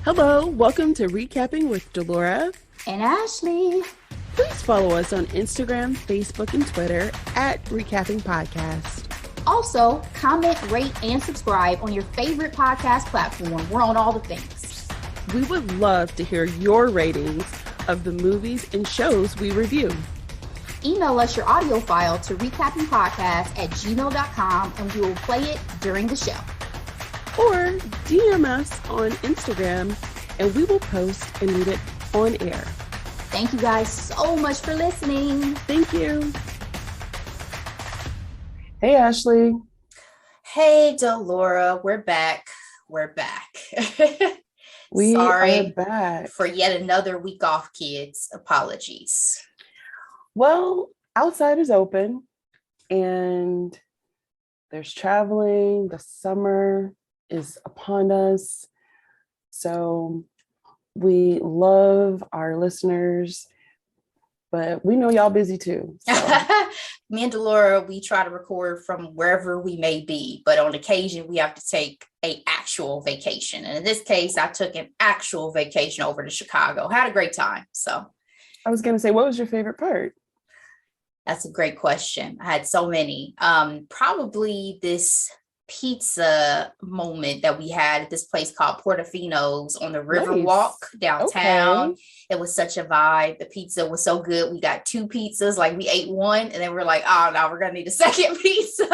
Hello, welcome to Recapping with Delora and Ashley. Please follow us on Instagram, Facebook, and Twitter at Recapping Podcast. Also, comment, rate, and subscribe on your favorite podcast platform. We're on all the things. We would love to hear your ratings of the movies and shows we review. Email us your audio file to recappingpodcast@gmail.com and we will play it during the show. Or DM us on Instagram and we will post and read it on air. Thank you guys so much for listening. Thank you. Hey, Ashley. Hey, Delora. We're back. We Sorry are back for yet another week off, kids. Apologies. Well, outside is open and there's traveling. The summer is upon us. So we love our listeners, but we know y'all busy too. So. Me and Delora, we try to record from wherever we may be, but on occasion we have to take an actual vacation. And in this case, I took an actual vacation over to Chicago. Had a great time. So I was going to say, what was your favorite part? That's a great question. I had so many. Probably this pizza moment that we had at this place called Portofino's on the Riverwalk downtown. Okay. It was such a vibe. The pizza was so good. We got 2 pizzas. Like we ate one and then we're like, oh no, we're gonna need a second pizza.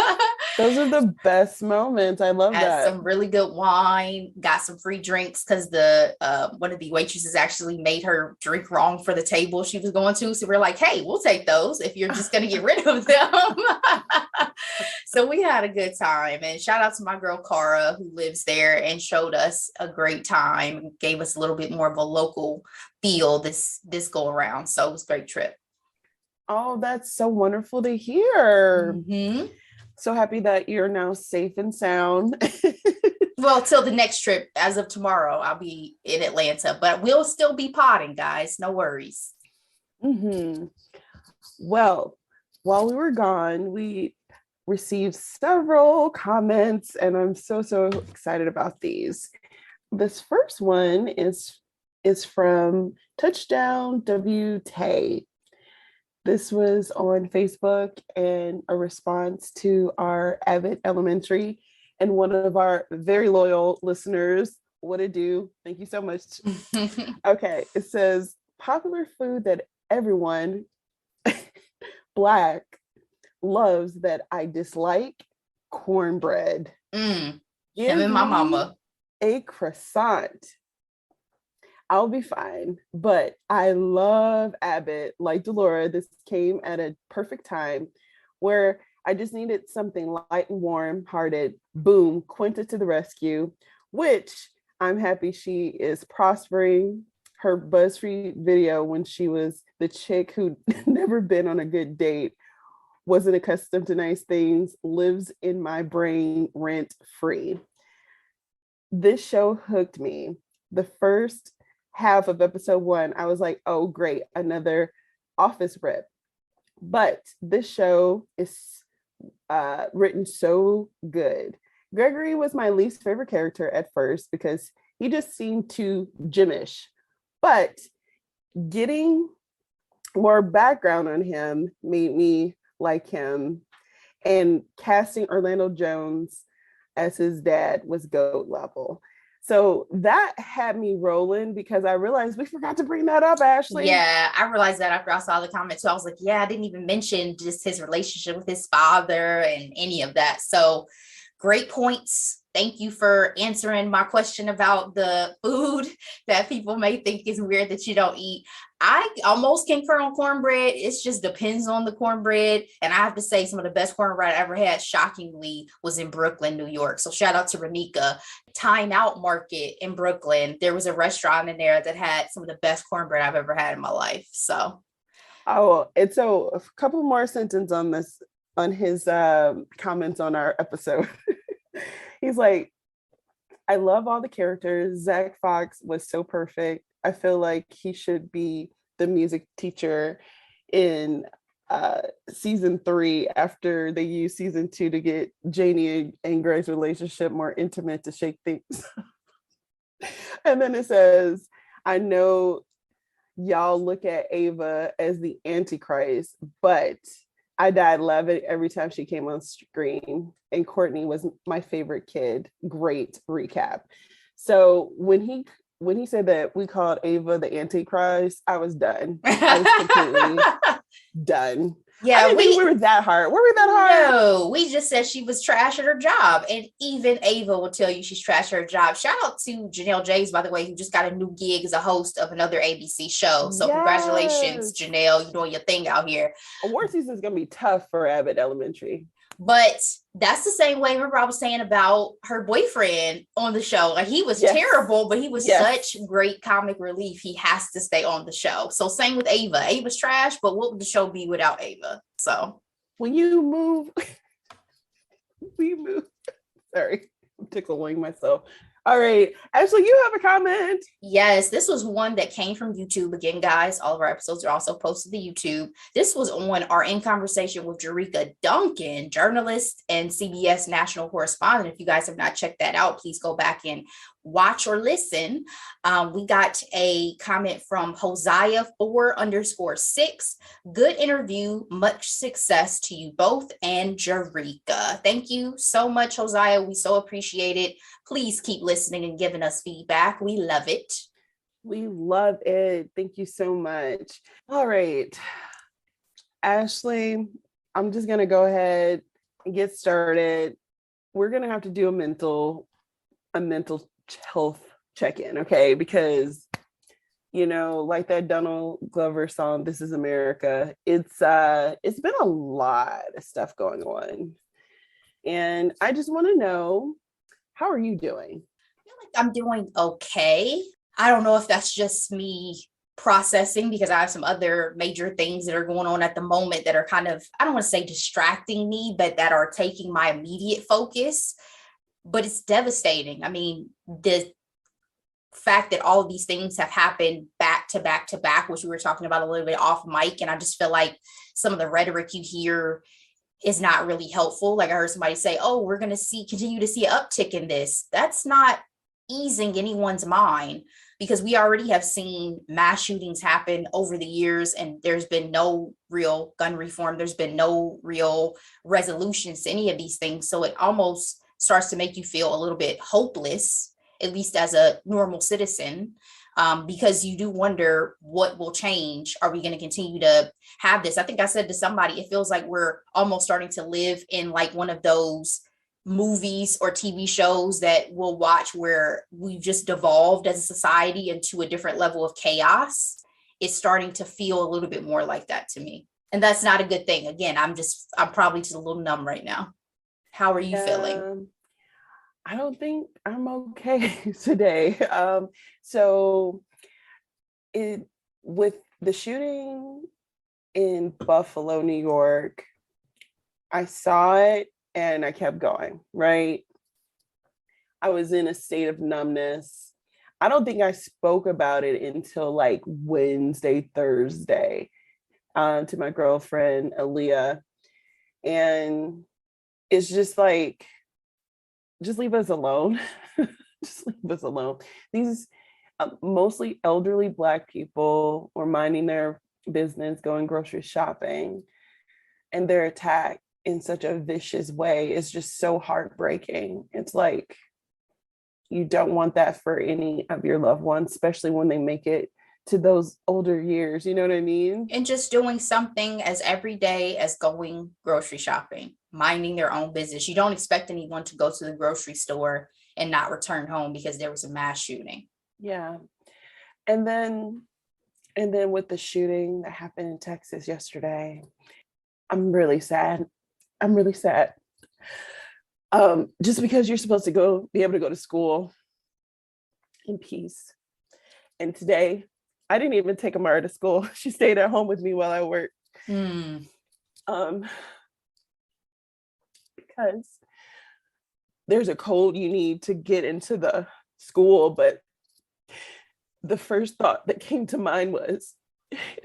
Those are the best moments. I love that. Some really good wine, got some free drinks because the one of the waitresses actually made her drink wrong for the table she was going to. So we're like, hey, we'll take those if you're just gonna get rid of them. So we had a good time, and shout out to my girl Cara who lives there and showed us a great time, gave us a little bit more of a local feel this go around. So it was a great trip. Oh, that's so wonderful to hear. Mm-hmm. So happy that you're now safe and sound. Well, till the next trip, as of tomorrow, I'll be in Atlanta, but we'll still be potting, guys. No worries. Mm-hmm. Well, while we were gone, we received several comments, and I'm so excited about these. This first one is from Touchdown WT. This was on Facebook and a response to our Avid Elementary, and one of our very loyal listeners, what it do? Thank you so much. Okay, it says, popular food that everyone Black loves that I dislike, cornbread. Him and my mama. A croissant. I'll be fine, but I love Abbott. Like Delora, this came at a perfect time where I just needed something light and warm-hearted. Boom, Quinta to the rescue, which I'm happy she is prospering. Her BuzzFeed video when she was the chick who'd never been on a good date, wasn't accustomed to nice things, lives in my brain rent-free. This show hooked me. The first half of episode 1, I was like, oh great, another office rip. But this show is written so good. Gregory was my least favorite character at first because he just seemed too gymmish. But getting more background on him made me like him, and casting Orlando Jones as his dad was GOAT level. So that had me rolling because I realized we forgot to bring that up, Ashley. Yeah, I realized that after I saw the comment too. I was like, yeah, I didn't even mention just his relationship with his father and any of that. So great points. Thank you for answering my question about the food that people may think is weird that you don't eat. I almost concur on cornbread. It just depends on the cornbread. And I have to say some of the best cornbread I ever had, shockingly, was in Brooklyn, New York. So shout out to Renika. Time Out Market in Brooklyn. There was a restaurant in there that had some of the best cornbread I've ever had in my life. So. Oh, and so a couple more sentences on this, on his comments on our episode. He's like, I love all the characters. Zach Fox was so perfect. I feel like he should be the music teacher in season 3 after they used season 2 to get Janie and Greg's relationship more intimate to shake things. And then it says, I know y'all look at Ava as the Antichrist, but I died laughing every time she came on screen. And Kourtney was my favorite kid. Great recap. So when he said that we called Ava the Antichrist, I was done. I was completely done. I Yeah, didn't think we were that hard. Were we that hard? No, we just said she was trash at her job. And even Ava will tell you she's trash at her job. Shout out to Janelle James, by the way, who just got a new gig as a host of another ABC show. So congratulations, Yes. Janelle. You're doing your thing out here. Award season is going to be tough for Abbott Elementary. But that's the same way, remember I was saying about her boyfriend on the show. Like, he was terrible, but he was such great comic relief. He has to stay on the show. So same with Ava. Ava's trash, but what would the show be without Ava? So when you move, we move. Sorry, I'm tickling myself. All right, Ashley, you have a comment. Yes, this was one that came from YouTube. Again, guys, all of our episodes are also posted to YouTube. This was on our In Conversation with Jerika Duncan, journalist and CBS national correspondent. If you guys have not checked that out, please go back and watch or listen. We got a comment from Hosea 4_6. Good interview. Much success to you both and Jerika. Thank you so much, Hosea. We so appreciate it. Please keep listening and giving us feedback. We love it. We love it. Thank you so much. All right, Ashley, I'm just going to go ahead and get started. We're going to have to do a mental health check-in, okay? Because, you know, like that Donald Glover song, This Is America, it's been a lot of stuff going on. And I just want to know, how are you doing? I feel like I'm doing okay. I don't know if that's just me processing, because I have some other major things that are going on at the moment that are kind of, I don't want to say distracting me, but that are taking my immediate focus. But it's devastating. I mean, the fact that all of these things have happened back to back to back, which we were talking about a little bit off mic. And I just feel like some of the rhetoric you hear is not really helpful. Like, I heard somebody say, oh, we're going to continue to see an uptick in this. That's not easing anyone's mind, because we already have seen mass shootings happen over the years, and there's been no real gun reform. There's been no real resolutions to any of these things. So it almost starts to make you feel a little bit hopeless, at least as a normal citizen, because you do wonder what will change. Are we going to continue to have this? I think I said to somebody, it feels like we're almost starting to live in like one of those movies or TV shows that we'll watch where we've just devolved as a society into a different level of chaos. It's starting to feel a little bit more like that to me. And that's not a good thing. Again, I'm probably just a little numb right now. How are you feeling? I don't think I'm okay today. So with the shooting in Buffalo, New York, I saw it and I kept going, right? I was in a state of numbness. I don't think I spoke about it until like Wednesday, Thursday, to my girlfriend, Aaliyah. And it's just like, just leave us alone. Just leave us alone. These mostly elderly Black people were minding their business, going grocery shopping, and they're attacked in such a vicious way. It's just so heartbreaking. It's like, you don't want that for any of your loved ones, especially when they make it to those older years. You know what I mean? And just doing something as everyday as going grocery shopping, minding their own business. You don't expect anyone to go to the grocery store and not return home because there was a mass shooting. Yeah. And then with the shooting that happened in Texas yesterday, I'm really sad. Just because you're supposed to be able to go to school in peace. And today, I didn't even take Amara to school. She stayed at home with me while I worked. Because there's a code you need to get into the school, but the first thought that came to mind was,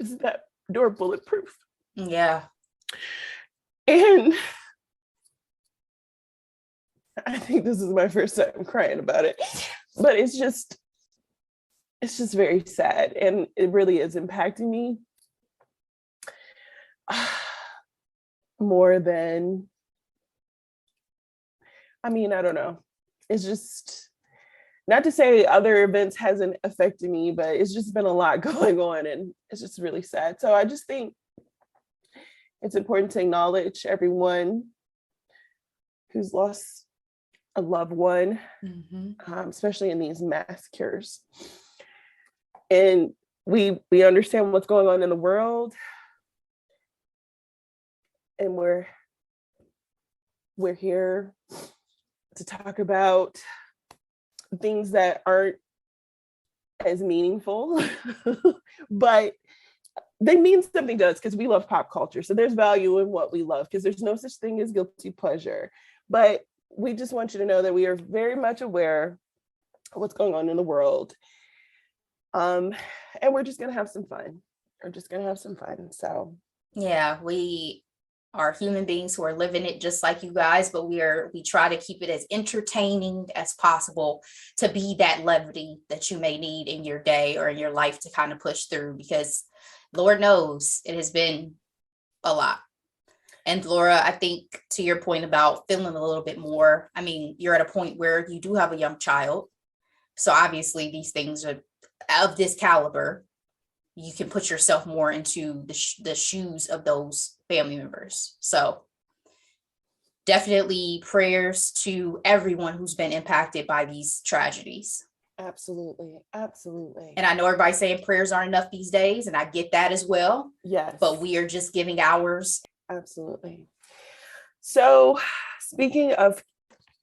is that door bulletproof? Yeah. And I think this is my first time crying about it, but it's just, it's just very sad, and it really is impacting me more than, I mean, I don't know. It's just, not to say other events hasn't affected me, but it's just been a lot going on, and it's just really sad. So I just think it's important to acknowledge everyone who's lost a loved one, especially in these massacres. And we understand what's going on in the world, and we're here to talk about things that aren't as meaningful, but they mean something to us because we love pop culture. So there's value in what we love, because there's no such thing as guilty pleasure. But we just want you to know that we are very much aware of what's going on in the world. And we're just going to have some fun. So yeah, we are human beings who are living it just like you guys, but we try to keep it as entertaining as possible, to be that levity that you may need in your day or in your life to kind of push through, because Lord knows it has been a lot. And Laura, I think to your point about feeling a little bit more, I mean, you're at a point where you do have a young child. So obviously these things are of this caliber. You can put yourself more into the shoes of those family members. So definitely prayers to everyone who's been impacted by these tragedies. Absolutely. And I know everybody's saying prayers aren't enough these days, and I get that as well. Yes. But we are just giving ours. Absolutely. So speaking of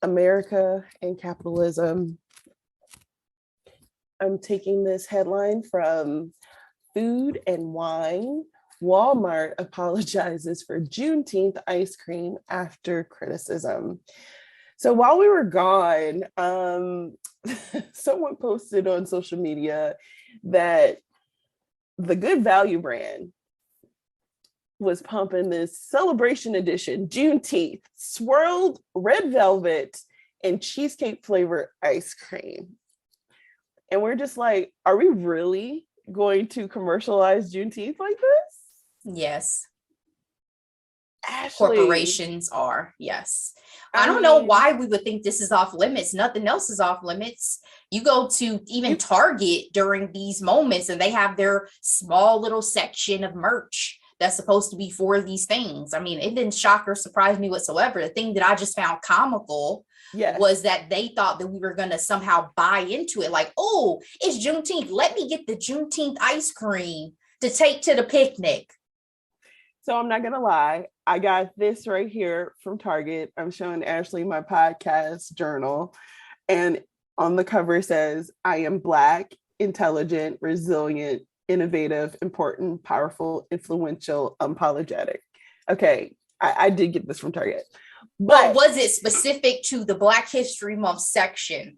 America and capitalism, I'm taking this headline from Food and Wine. Walmart apologizes for Juneteenth ice cream after criticism. So while we were gone, someone posted on social media that the Good Value brand was pumping this celebration edition Juneteenth swirled red velvet and cheesecake flavor ice cream. And we're just like, are we really going to commercialize Juneteenth like this? Yes. Ashley. Corporations are, yes. I don't know why we would think this is off limits. Nothing else is off limits. You go to even Target during these moments and they have their small little section of merch that's supposed to be for these things. I mean, it didn't shock or surprise me whatsoever. The thing that I just found comical was that they thought that we were going to somehow buy into it. Like, oh, it's Juneteenth. Let me get the Juneteenth ice cream to take to the picnic. So I'm not going to lie. I got this right here from Target. I'm showing Ashley my podcast journal. And on the cover says, I am Black, intelligent, resilient, innovative, important, powerful, influential, unapologetic. Okay, I did get this from Target. But was it specific to the Black History Month section?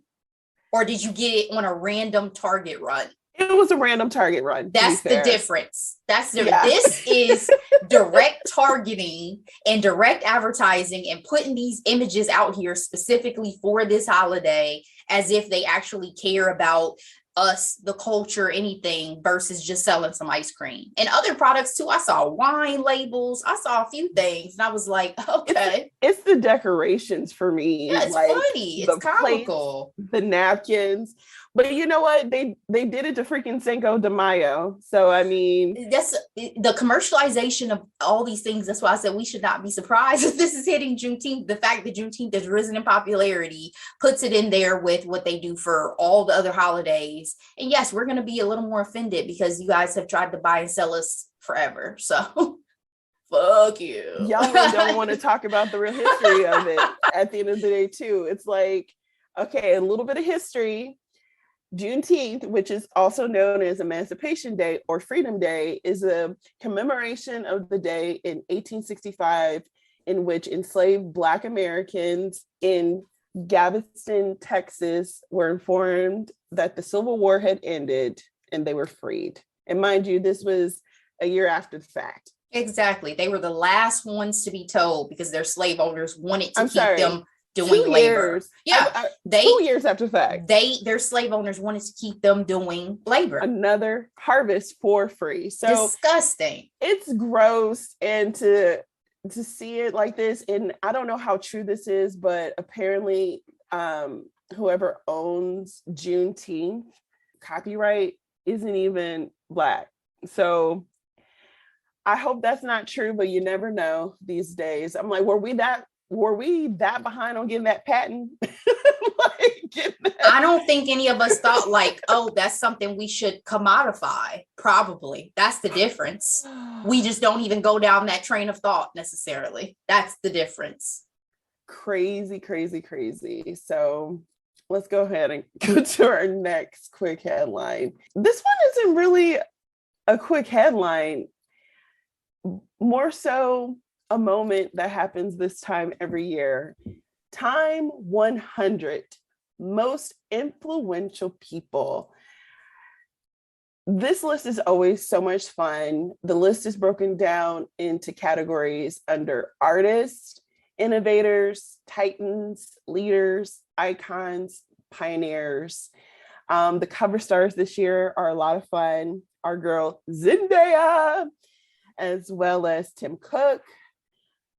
Or did you get it on a random Target run? It was a random Target run. That's the difference. This is direct targeting and direct advertising and putting these images out here specifically for this holiday as if they actually care about us, the culture, anything, versus just selling some ice cream. And other products too. I saw wine labels. I saw a few things and I was like, okay. It's the decorations for me. Yeah, it's like, funny. It's comical. Plates, the napkins. But you know what? They did it to freaking Cinco de Mayo. So, I mean. That's the commercialization of all these things. That's why I said we should not be surprised if this is hitting Juneteenth. The fact that Juneteenth has risen in popularity puts it in there with what they do for all the other holidays. And yes, we're going to be a little more offended because you guys have tried to buy and sell us forever. So fuck you. Y'all really don't want to talk about the real history of it at the end of the day, too. It's like, okay, a little bit of history. Juneteenth, which is also known as Emancipation Day or Freedom Day, is a commemoration of the day in 1865 in which enslaved Black Americans in Galveston, Texas, were informed that the Civil War had ended and they were freed. And mind you, this was a year after the fact. Exactly. They were the last ones to be told because their slave owners wanted to keep them doing 2 labor. years. Yeah, 2 years after the fact. Their slave owners wanted to keep them doing labor. Another harvest for free. So disgusting. It's gross, and to see it like this, and I don't know how true this is, but apparently whoever owns Juneteenth copyright isn't even Black. So I hope that's not true, but you never know these days. I'm like, were we that behind on getting that patent? I don't think any of us thought like, oh, that's something we should commodify. Probably. That's the difference. We just don't even go down that train of thought necessarily. That's the difference. Crazy, crazy, crazy. So let's go ahead and go to our next quick headline. This one isn't really a quick headline, more so a moment that happens this time every year. Time 100 most influential people. This list is always so much fun. The list is broken down into categories under artists, innovators, titans, leaders, icons, pioneers. The cover stars this year are a lot of fun. Our girl Zendaya, as well as Tim Cook.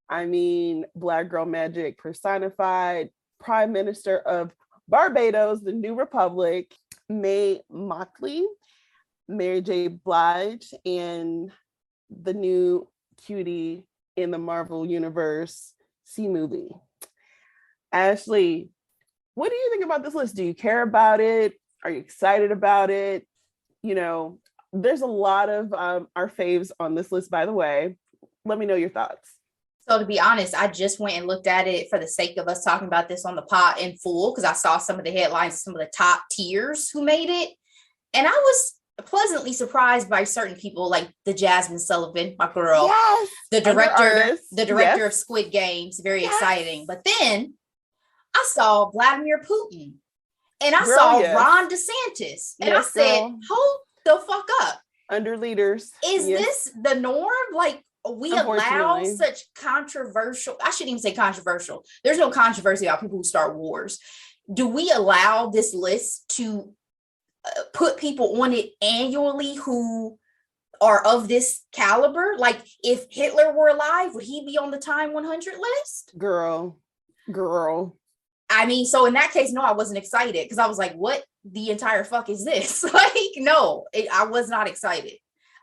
I mean, Black girl magic personified. Prime Minister of Barbados, the New Republic, May Mockley, Mary J. Blige, and the new cutie in the Marvel Universe C-movie. Ashley, what do you think about this list? Do you care about it? Are you excited about it? You know, there's a lot of our faves on this list, by the way. Let me know your thoughts. So to be honest, I just went and looked at it for the sake of us talking about this on the pod in full, because I saw some of the headlines, some of the top tiers who made it. And I was pleasantly surprised by certain people like the Jasmine Sullivan, my girl, yes, the director of Squid Games, very exciting. But then I saw Vladimir Putin and I saw Ron DeSantis. And I said, hold the fuck up. Under leaders. Is this the norm? Like, we allow such controversial, I shouldn't even say controversial. There's no controversy about people who start wars. Do we allow this list to put people on it annually who are of this caliber? Like, if Hitler were alive, would he be on the Time 100 list? Girl. I mean, so in that case, no, I wasn't excited because I was like, what the entire fuck is this? Like, no, I was not excited.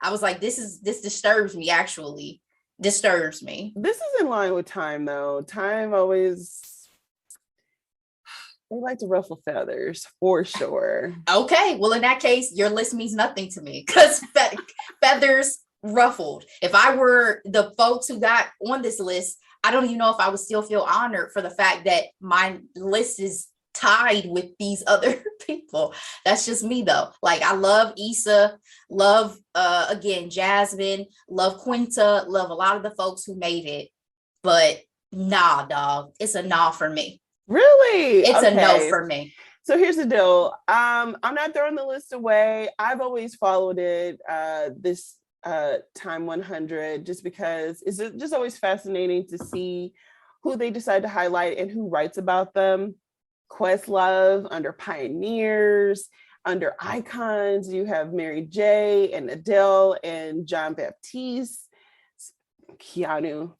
I was like, this disturbs me, actually. Disturbs me. This is in line with Time, though. Time always, they like to ruffle feathers, for sure. Okay, well, in that case, your list means nothing to me because feathers ruffled. If I were the folks who got on this list, I don't even know if I would still feel honored for the fact that my list is tied with these other people. That's just me though. Like, I love Issa, love again Jasmine, love Quinta, love a lot of the folks who made it, but nah, dog, it's a nah for me. Really? It's a no for me. So here's the deal. I'm not throwing the list away. I've always followed it, this Time 100, just because it's just always fascinating to see who they decide to highlight and who writes about them. Questlove under pioneers, under icons, you have Mary J. and Adele and John Baptiste, Keanu.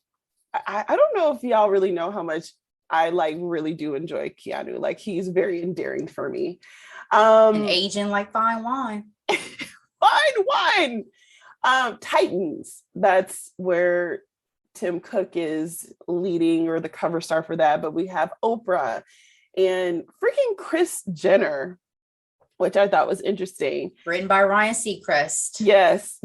I don't know if y'all really know how much I like really do enjoy Keanu. Like, he's very endearing for me. And aging like fine wine. Fine wine. Titans, that's where Tim Cook is leading, or the cover star for that. But we have Oprah and freaking Kris Jenner, which I thought was interesting. Written by Ryan Seacrest. Yes.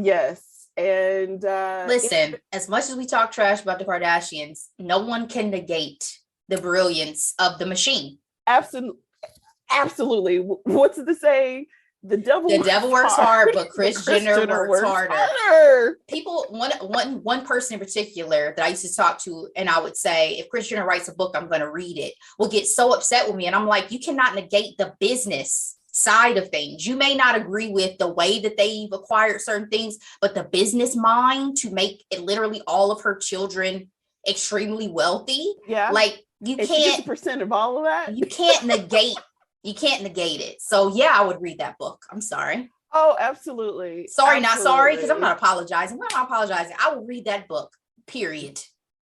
And listen, as much as we talk trash about the Kardashians, no one can negate the brilliance of the machine. Absolutely. What's the saying? The devil works hard, but Kris Jenner works harder. People, one person in particular that I used to talk to, and I would say, if Kris Jenner writes a book, I'm going to read it, will get so upset with me. And I'm like, you cannot negate the business side of things. You may not agree with the way that they've acquired certain things, but the business mind to make it literally all of her children extremely wealthy. Yeah. Like, You and she gets can't 1% of all of that. you can't negate it. So yeah, I would read that book. I'm sorry. Oh, absolutely. Sorry, not sorry, because I'm Absolutely. not apologizing. Why am I apologizing? I will read that book. Period.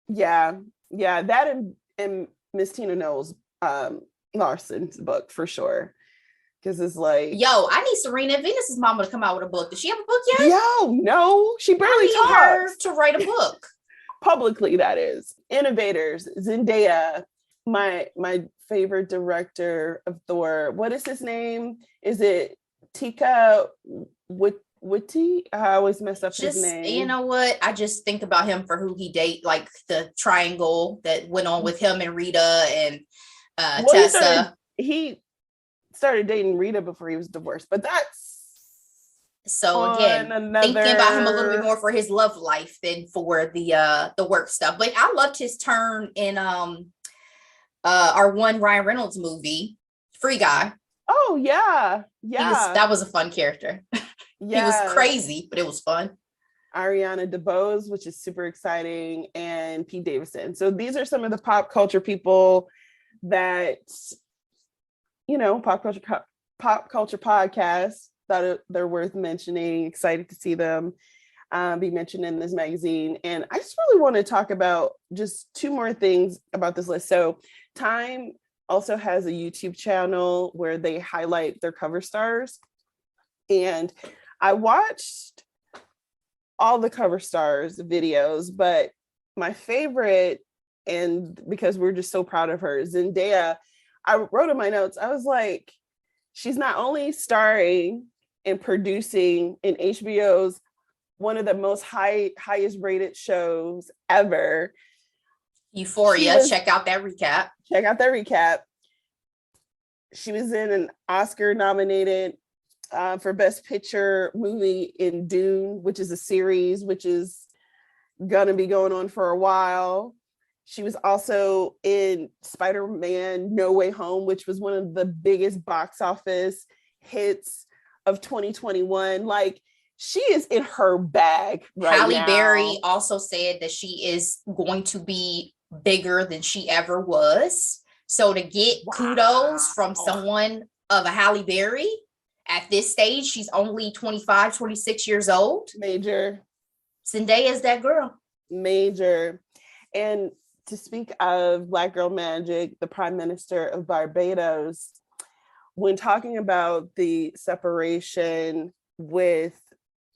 Yeah. Yeah. That and Miss Tina Knowles Larson's book for sure. Because it's like, Yo, I need Serena Venus's mama to come out with a book. Does she have a book yet? yo, no, she barely I need her talks to write a book. publicly. That is innovators. Zendaya, my favorite director of Thor. What is his name? Is it Tika Witty? I always mess up his name. You know what? I just think about him for who he date, like the triangle that went on with him and Rita and Tessa. He started dating Rita before he was divorced, but that's so again thinking about him a little bit more for his love life than for the work stuff. But I loved his turn in our one Ryan Reynolds movie, Free Guy. Oh yeah, that was a fun character. Yeah. He was crazy, but it was fun. Ariana DeBose, which is super exciting, and Pete Davidson. So these are some of the pop culture people that, you know, pop culture podcasts that they're worth mentioning. Excited to see them be mentioned in this magazine. And I just really want to talk about just two more things about this list. So Time also has a YouTube channel where they highlight their cover stars. And I watched all the cover stars videos, but my favorite, and because we're just so proud of her, Zendaya, I wrote in my notes, I was like, she's not only starring and producing in HBO's one of the most highest rated shows ever, Euphoria. Check out that recap. She was in an Oscar nominated for Best Picture movie in Dune, which is a series, which is gonna be going on for a while. She was also in Spider-Man No Way Home, which was one of the biggest box office hits of 2021. Like, she is in her bag right Halle now. Berry also said that she is going to be bigger than she ever was. So to get kudos from someone of a Halle Berry at this stage, she's only 25, 26 years old. Major. Zendaya is that girl. Major. And to speak of Black Girl Magic, the Prime Minister of Barbados, when talking about the separation with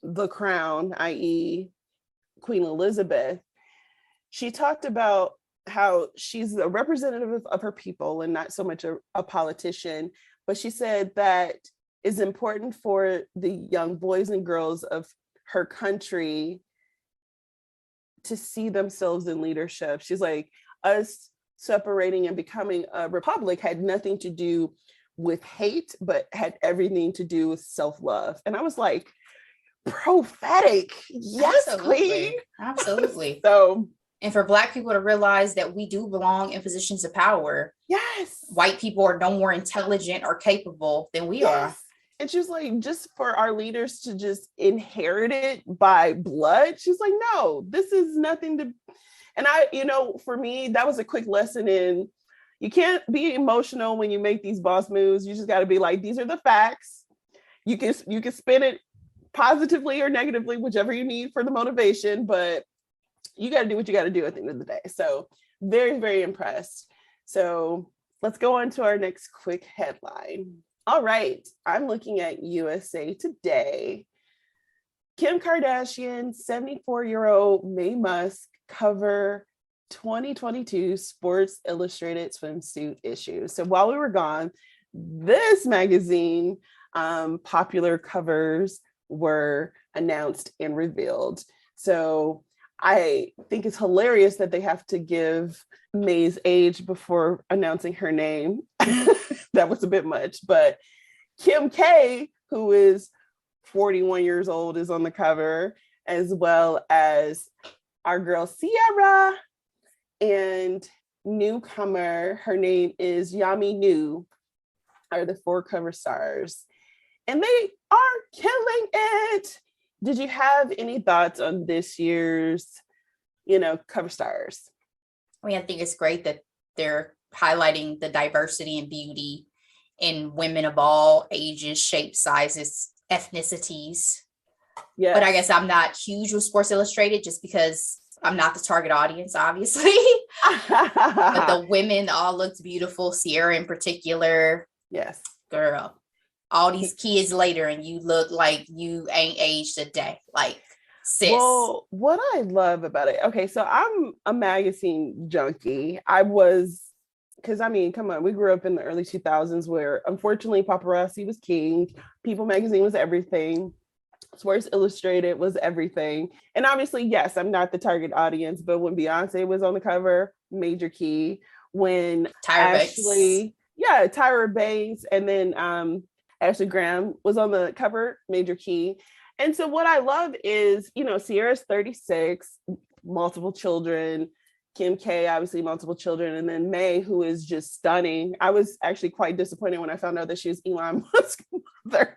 the crown, i.e. Queen Elizabeth, she talked about how she's a representative of her people and not so much a politician, but she said that it's important for the young boys and girls of her country to see themselves in leadership. She's like, us separating and becoming a republic had nothing to do with hate, but had everything to do with self-love. And I was like, prophetic. Yes, absolutely. Queen. Absolutely. So, and for Black people to realize that we do belong in positions of power. Yes. White people are no more intelligent or capable than we are. And she's like, just for our leaders to just inherit it by blood. She's like, no, this is nothing to. And for me, that was a quick lesson in, you can't be emotional when you make these boss moves. You just got to be like, these are the facts. You can spin it positively or negatively, whichever you need for the motivation, but you got to do what you got to do at the end of the day. So very, very impressed. So let's go on to our next quick headline. All right, I'm looking at USA Today. Kim Kardashian, 74-year-old Mae Musk cover 2022 Sports Illustrated swimsuit issue. So while we were gone, this magazine popular covers were announced and revealed. So I think it's hilarious that they have to give Mae's age before announcing her name. That was a bit much, but Kim K, who is 41 years old, is on the cover, as well as our girl Sierra and newcomer, her name is Yami Nu, are the 4 cover stars. And they are killing it. Did you have any thoughts on this year's, cover stars? I mean, I think it's great that they're highlighting the diversity and beauty in women of all ages, shapes, sizes, ethnicities. Yeah. But I guess I'm not huge with Sports Illustrated just because I'm not the target audience, obviously. But the women all looked beautiful. Sierra in particular. Yes. Girl, all these kids later and you look like you ain't aged a day. Like, sis. Well, what I love about it, okay, so I'm a magazine junkie. Because I mean, come on, we grew up in the early 2000s where unfortunately paparazzi was king. People magazine was everything. Sports Illustrated was everything. And obviously, yes, I'm not the target audience, but when Beyonce was on the cover, major key. When Tyra Banks, and then Ashley Graham was on the cover, major key. And so what I love is, Sierra's 36, multiple children. Kim K, obviously multiple children, and then May, who is just stunning. I was actually quite disappointed when I found out that she was Elon Musk's mother.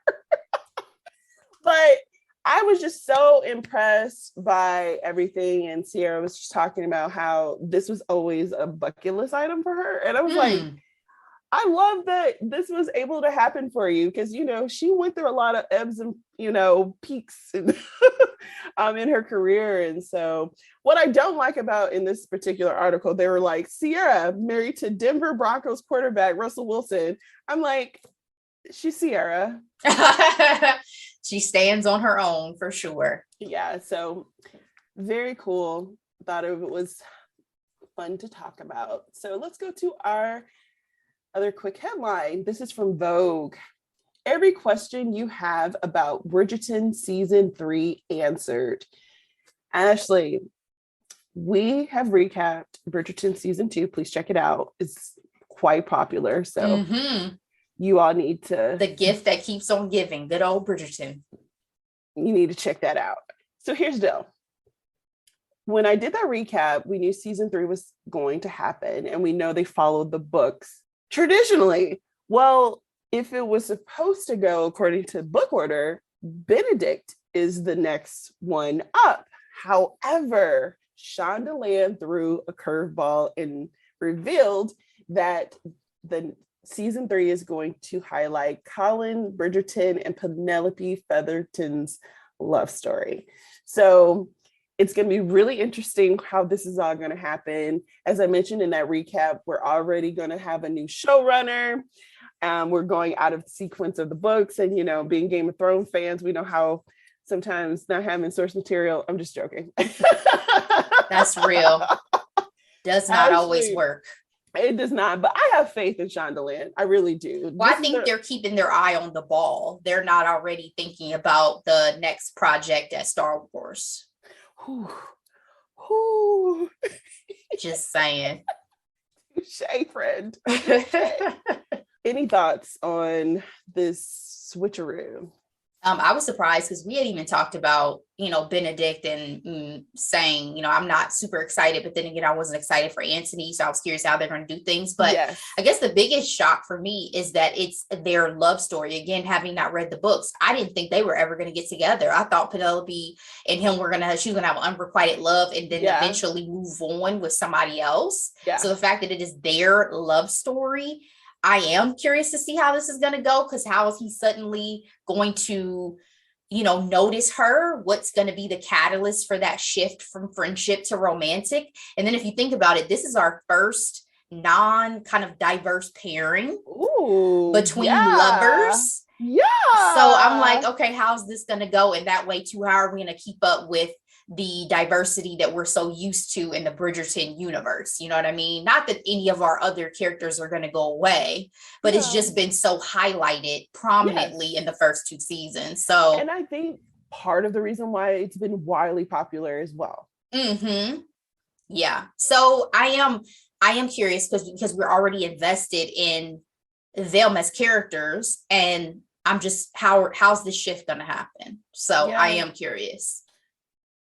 But I was just so impressed by everything. And Sierra was just talking about how this was always a bucket list item for her. And I was like, I love that this was able to happen for you because, she went through a lot of ebbs and, peaks in her career. And so what I don't like about in this particular article, they were like, Sierra married to Denver Broncos quarterback Russell Wilson. I'm like, she's Sierra. She stands on her own for sure. Yeah. So very cool. Thought it was fun to talk about. So let's go to our other quick headline. This is from Vogue. Every question you have about Bridgerton season 3 answered. Ashley, we have recapped Bridgerton season 2. Please check it out. It's quite popular. So you all need to... The gift that keeps on giving. Good old Bridgerton. You need to check that out. So here's the deal. When I did that recap, we knew season 3 was going to happen. And we know they followed the books traditionally. Well, if it was supposed to go according to book order, Benedict is the next one up. However, Shonda Land threw a curveball and revealed that the season 3 is going to highlight Colin Bridgerton and Penelope Featherton's love story. So it's going to be really interesting how this is all going to happen. As I mentioned in that recap, we're already going to have a new showrunner. We're going out of the sequence of the books, and being Game of Thrones fans, we know how sometimes not having source material. I'm just joking. That's real. Does not always work. It does not, but I have faith in Shonda Land. I really do. Well, I think they're keeping their eye on the ball. They're not already thinking about the next project at Star Wars. Just saying. Touché, friend. Any thoughts on this switcheroo? I was surprised because we had even talked about, Benedict and saying, I'm not super excited, but then again, I wasn't excited for Anthony. So I was curious how they're going to do things. But yes. I guess the biggest shock for me is that it's their love story. Again, having not read the books, I didn't think they were ever going to get together. I thought Penelope and him she was going to have unrequited love and then eventually move on with somebody else. Yeah. So the fact that it is their love story, I am curious to see how this is going to go, because how is he suddenly going to, notice her? What's going to be the catalyst for that shift from friendship to romantic? And then if you think about it, this is our first kind of diverse pairing between lovers. Yeah. So I'm like, okay, how's this going to go? And that way too, how are we going to keep up with the diversity that we're so used to in the Bridgerton universe? You know what I mean? Not that any of our other characters are going to go away, but it's just been so highlighted prominently in the first 2 seasons. So, and I think part of the reason why it's been wildly popular as well. Yeah. So I am curious because we're already invested in them as characters, and I'm just, how's this shift going to happen? So I am curious.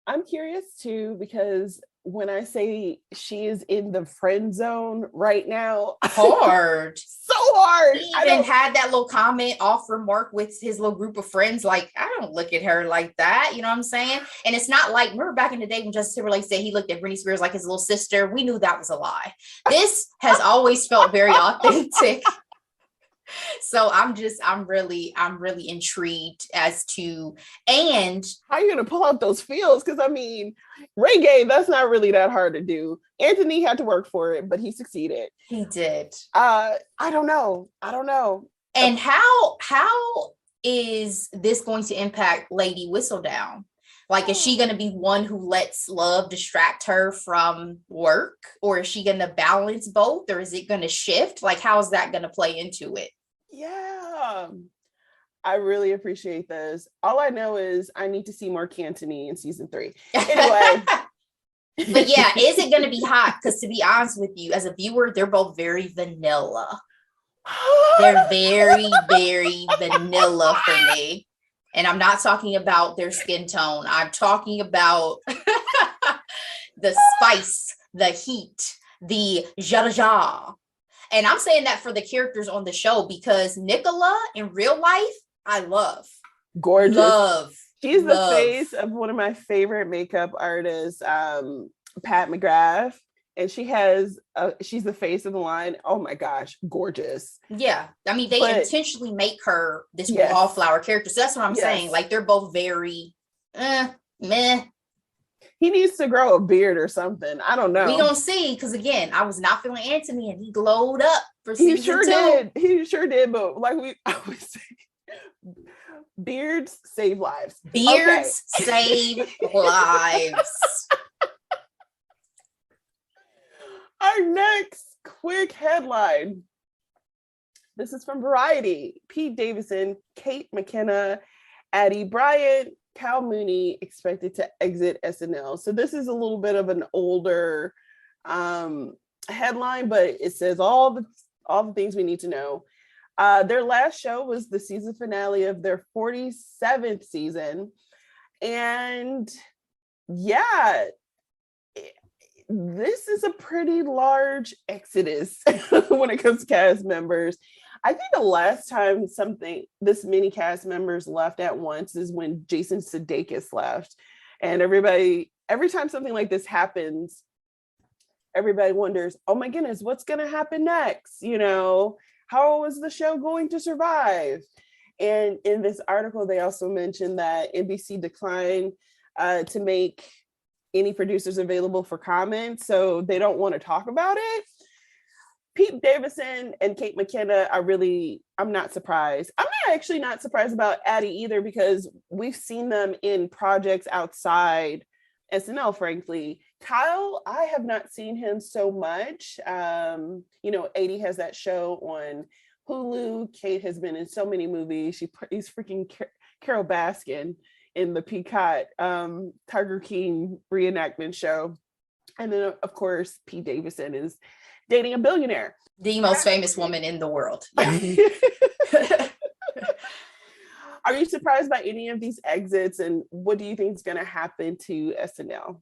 I'm curious too, because when I say she is in the friend zone right now, Hard. so hard. He even had that little comment off remark with his little group of friends. Like, I don't look at her like that. You know what I'm saying? And it's not like, remember back in the day when Justin Timberlake said he looked at Britney Spears like his little sister? We knew that was a lie. This has always felt very authentic. So I'm really intrigued as to, and how are you gonna pull out those feels? Because I mean, reggae, that's not really that hard to do. Anthony had to work for it, but he succeeded. He did. I don't know. And how is this going to impact Lady Whistledown? Like, is she going to be one who lets love distract her from work, or is she going to balance both, or is it going to shift? Like, how is that going to play into it? Yeah, I really appreciate this. All I know is I need to see more Cantony in season 3. Anyway. But yeah, is it going to be hot? Because to be honest with you, as a viewer, they're both very vanilla. They're very, very vanilla for me. And I'm not talking about their skin tone. I'm talking about the spice, the heat, the ja. And I'm saying that for the characters on the show, because Nicola in real life, I love. Gorgeous. She's the face of one of my favorite makeup artists, Pat McGrath. And she's the face of the line. Oh my gosh, gorgeous. Yeah. I mean, they intentionally make her this wallflower character. So that's what I'm saying. Like, they're both very meh. He needs to grow a beard or something. I don't know. We gonna see, because again, I was not feeling Anthony, and he glowed up for season 2. He sure did. But like we always say, beards save lives. Beards save lives. Our next quick headline. This is from Variety. Pete Davidson, Kate McKinnon, Addie Bryant, Cal Mooney expected to exit SNL. So this is a little bit of an older headline, but it says all the things we need to know. Their last show was the season finale of their 47th season. And yeah, this is a pretty large exodus when it comes to cast members. I think the last time this many cast members left at once is when Jason Sudeikis left. And every time something like this happens, everybody wonders, oh my goodness, what's going to happen next? You know, how is the show going to survive? And in this article, they also mentioned that NBC declined to make any producers available for comment, so they don't want to talk about it. Pete Davidson and Kate McKinnon I'm not surprised. I'm not surprised about Addie either, because we've seen them in projects outside SNL, frankly. Kyle, I have not seen him so much. Addie has that show on Hulu. Kate has been in so many movies. He's freaking Carol Baskin in the Peacock Tiger King reenactment show. And then, of course, Pete Davidson is dating a billionaire. The most famous woman in the world. Yeah. Are you surprised by any of these exits? And what do you think is going to happen to SNL?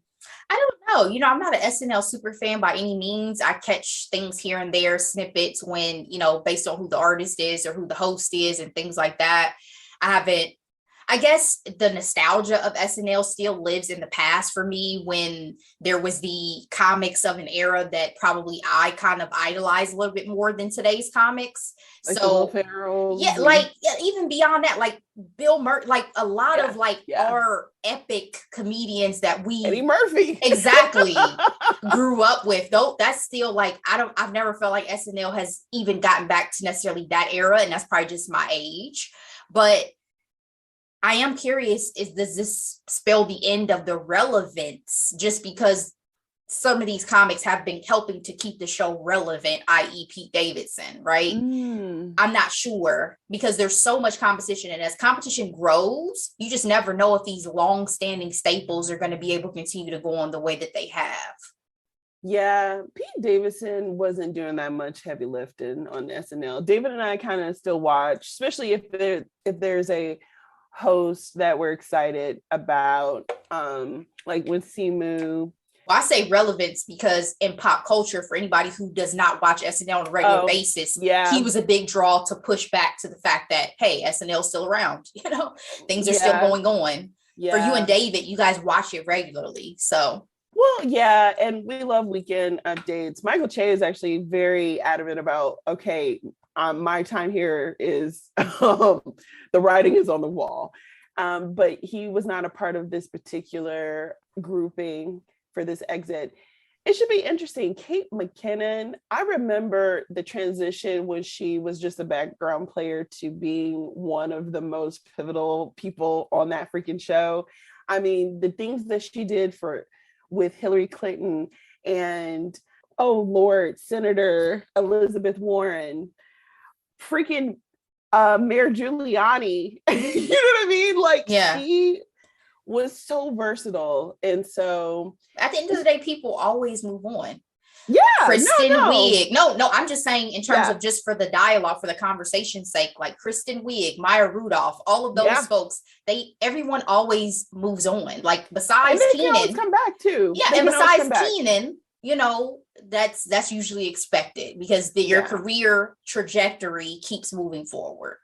I don't know. I'm not an SNL super fan by any means. I catch things here and there, snippets when, based on who the artist is or who the host is and things like that. I guess the nostalgia of SNL still lives in the past for me, when there was the comics of an era that probably I kind of idolized a little bit more than today's comics. Like so even beyond that, like Bill Murray, like a lot of our epic comedians that we Eddie Murphy exactly grew up with. Though that's still like, I've never felt like SNL has even gotten back to necessarily that era, and that's probably just my age. But I am curious, does this spell the end of the relevance, just because some of these comics have been helping to keep the show relevant, i.e. Pete Davidson, right? I'm not sure, because there's so much competition, and as competition grows, you just never know if these long-standing staples are going to be able to continue to go on the way that they have. Yeah, Pete Davidson wasn't doing that much heavy lifting on SNL. David and I kind of still watch, especially if there's a host that we're excited about, like with Simu Well, I say relevance because in pop culture, for anybody who does not watch SNL on a regular basis, he was a big draw to push back to the fact that, hey, SNL's still around, things are still going on. For you and David, you guys watch it regularly. So, well, yeah, and we love weekend updates. Michael Che is actually very adamant about, okay, my time here is the writing is on the wall. But he was not a part of this particular grouping for this exit. It should be interesting. Kate McKinnon, I remember the transition when she was just a background player to being one of the most pivotal people on that freaking show. I mean, the things that she did with Hillary Clinton and, oh Lord, Senator Elizabeth Warren, freaking Mayor Giuliani, you know what I mean? Like, she was so versatile. And so at the end of the day, people always move on. Yeah. Kristen Wiig. No, I'm just saying in terms of just for the dialogue, for the conversation's sake, like Kristen Wiig, Maya Rudolph, all of those folks, everyone always moves on. Like besides Kenan, can always come back too. Yeah, and besides Kenan, that's usually expected because your career trajectory keeps moving forward.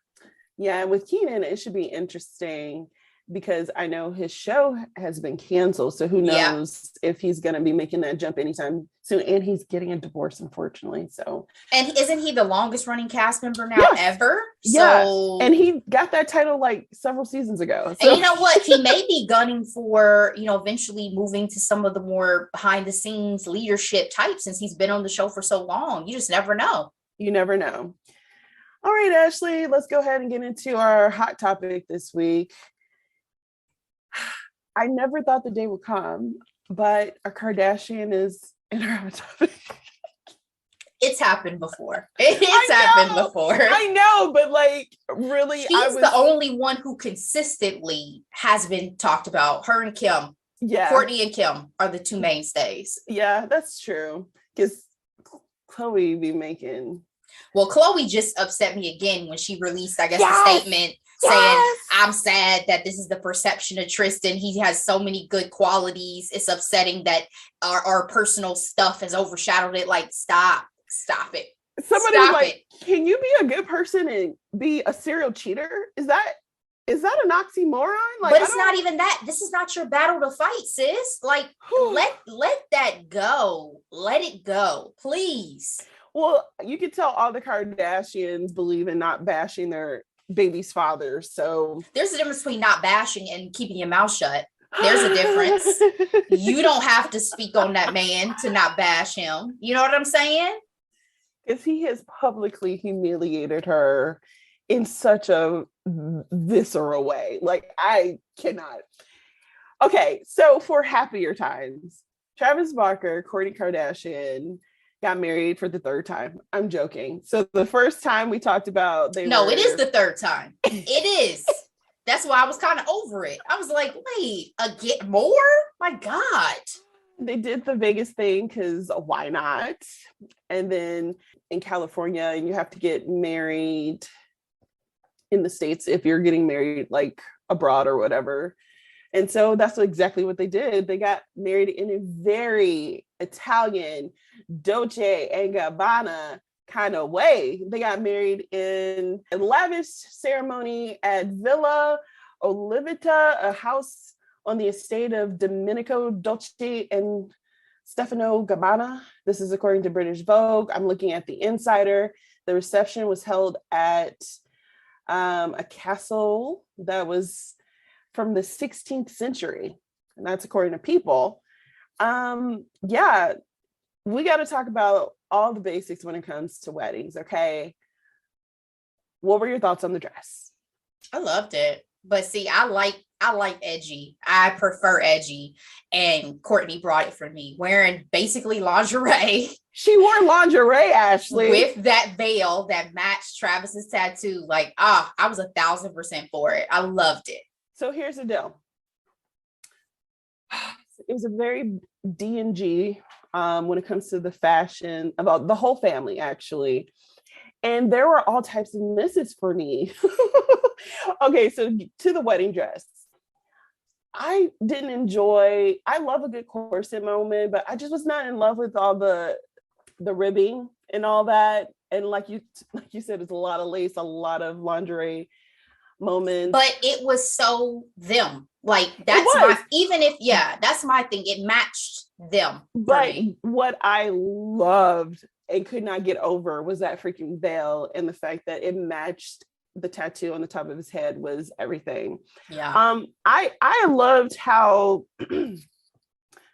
Yeah, and with Kenan, it should be interesting because I know his show has been canceled. So who knows if he's going to be making that jump anytime soon. And he's getting a divorce, unfortunately. So, and isn't he the longest running cast member now ever? Yeah. So, and he got that title like several seasons ago. So. And you know what? He may be gunning for, eventually moving to some of the more behind the scenes leadership type since he's been on the show for so long. You just never know. You never know. All right, Ashley, let's go ahead and get into our hot topic this week. I never thought the day would come, but a Kardashian is in our hot topic. It's happened before. It's happened before. I know, but like really, she's the only one who consistently has been talked about. Her and Kim. Yeah. Kourtney and Kim are the two mainstays. Yeah, that's true. Because Khloe be making. Well, Khloe just upset me again when she released, I guess, a statement saying, I'm sad that this is the perception of Tristan. He has so many good qualities. It's upsetting that our personal stuff has overshadowed it. Like, stop it. Somebody was like, can you be a good person and be a serial cheater? Is that an oxymoron? Like, but it's not even that. This is not your battle to fight, sis. Like, let that go. Let it go, please. Well, you can tell all the Kardashians believe in not bashing their baby's father. So there's a difference between not bashing and keeping your mouth shut. There's a difference. You don't have to speak on that man to not bash him. You know what I'm saying? Because he has publicly humiliated her in such a visceral way. Like, I cannot. Okay, so for happier times, Travis Barker, Kourtney Kardashian got married for the third time. I'm joking. So the first time we talked about it is the third time. It is. That's why I was kind of over it. I was like, wait, again more? My God. They did the Vegas thing because why not? And then in California, you have to get married in the States if you're getting married like abroad or whatever. And so that's exactly what they did. They got married in a very Italian Dolce and Gabbana kind of way. They got married in a lavish ceremony at Villa Olivetta, a house on the estate of Domenico Dolce and Stefano Gabbana. This is according to British Vogue. I'm looking at the Insider. The reception was held at a castle that was from the 16th century. And that's according to People. Yeah, we got to talk about all the basics when it comes to weddings, okay? What were your thoughts on the dress? I loved it. But see, I like edgy. I prefer edgy. And Kourtney brought it for me, wearing basically lingerie. She wore lingerie, Ashley. With that veil that matched Travis's tattoo. Like, I was 1,000% for it. I loved it. So here's the deal. It was a very D&G when it comes to the fashion, about the whole family, actually. And there were all types of misses for me. Okay, so to the wedding dress. I didn't enjoy, I love a good corset moment, but I just was not in love with all the ribbing and all that. And like you said, it's a lot of lace, a lot of lingerie moments. But it was so them. Like that's my, even if, yeah, that's my thing. It matched them. But what I loved and could not get over was that freaking veil, and the fact that it matched the tattoo on the top of his head was everything. Yeah. I loved how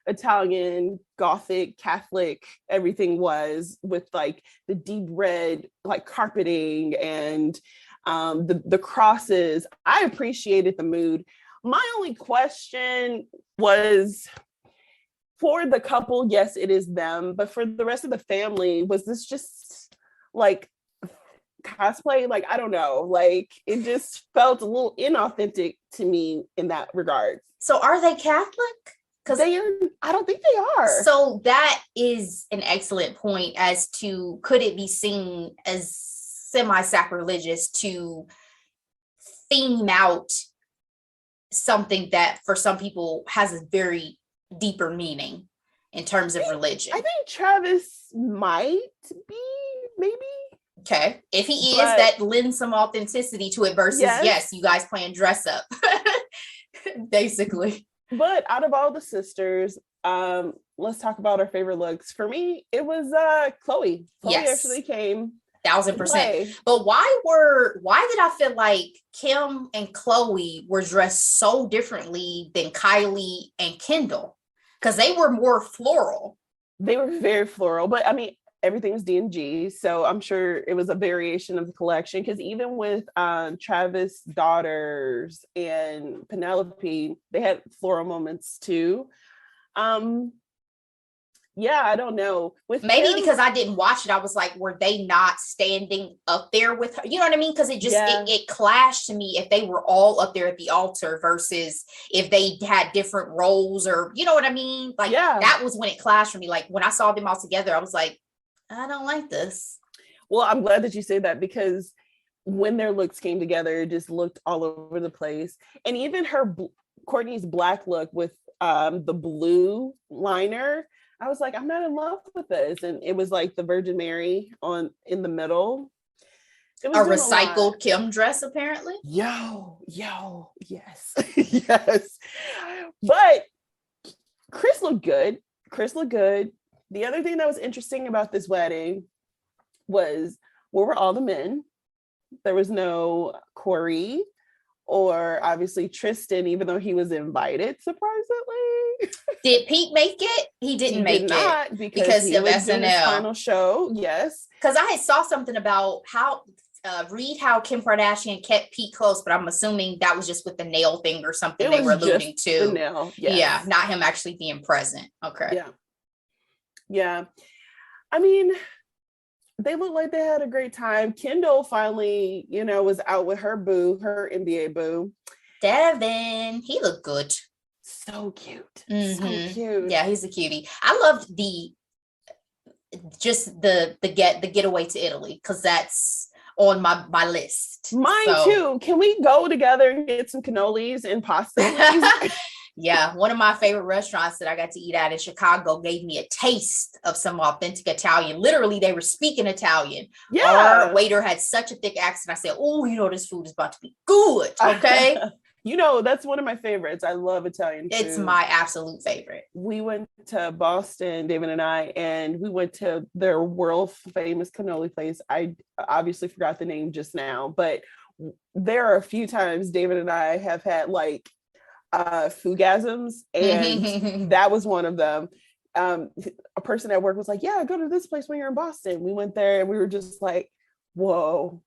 Italian, Gothic, Catholic everything was, with like the deep red like carpeting and the crosses. I appreciated the mood. My only question was, for the couple, yes, it is them, but for the rest of the family, was this just like cosplay? Like, I don't know, like it just felt a little inauthentic to me in that regard. So are they Catholic? Because I don't think they are. So that is an excellent point as to, could it be seen as semi-sacrilegious to theme out something that for some people has a very deeper meaning in terms of religion? I think Travis might be, maybe. Okay. If he is, that lends some authenticity to it versus, yes, you guys playing dress up, basically. But out of all the sisters, let's talk about our favorite looks. For me, it was Chloe. Chloe actually came 1000%. But why did I feel like Kim and Chloe were dressed so differently than Kylie and Kendall? Because they were more floral. They were very floral, but I mean, everything was D&G, so I'm sure it was a variation of the collection. Because even with Travis' daughters and Penelope, they had floral moments too. Yeah, I don't know. With maybe Kim, because I didn't watch it, I was like, were they not standing up there with her? You know what I mean? Because it just it clashed to me if they were all up there at the altar versus if they had different roles, or you know what I mean? Like that was when it clashed for me. Like when I saw them all together, I was like, I don't like this. Well, I'm glad that you say that, because when their looks came together, it just looked all over the place. And even Kourtney's black look with the blue liner, I was like, I'm not in love with this. And it was like the Virgin Mary in the middle. It was a recycled Kim dress, apparently. Yo, yes. Yes. But Chris looked good. The other thing that was interesting about this wedding was, where were all the men? There was no Corey or obviously Tristan, even though he was invited, surprisingly. Did Pete make it? He didn't make it because he of was doing his SNL final show. Yes. Because I had saw something about how Kim Kardashian kept Pete close, but I'm assuming that was just with the nail thing or something they were alluding to. The nail. Yes. Yeah, not him actually being present. Okay. Yeah. I mean, they looked like they had a great time. Kendall finally, was out with her NBA boo. Devin, he looked good. So cute. Mm-hmm. So cute. Yeah, he's a cutie. I loved the getaway to Italy, because that's on my list. Mine too. Can we go together and get some cannolis and pasta? Yeah, one of my favorite restaurants that I got to eat at in Chicago gave me a taste of some authentic Italian. Literally, they were speaking Italian. Yeah. Our waiter had such a thick accent. I said, oh, this food is about to be good. Okay. That's one of my favorites. I love Italian food. It's my absolute favorite. We went to Boston, David and I, and we went to their world famous cannoli place. I obviously forgot the name just now, but there are a few times David and I have had like foodgasms, and that was one of them. A person at work was like, yeah, go to this place when you're in Boston. We went there and we were just like, whoa.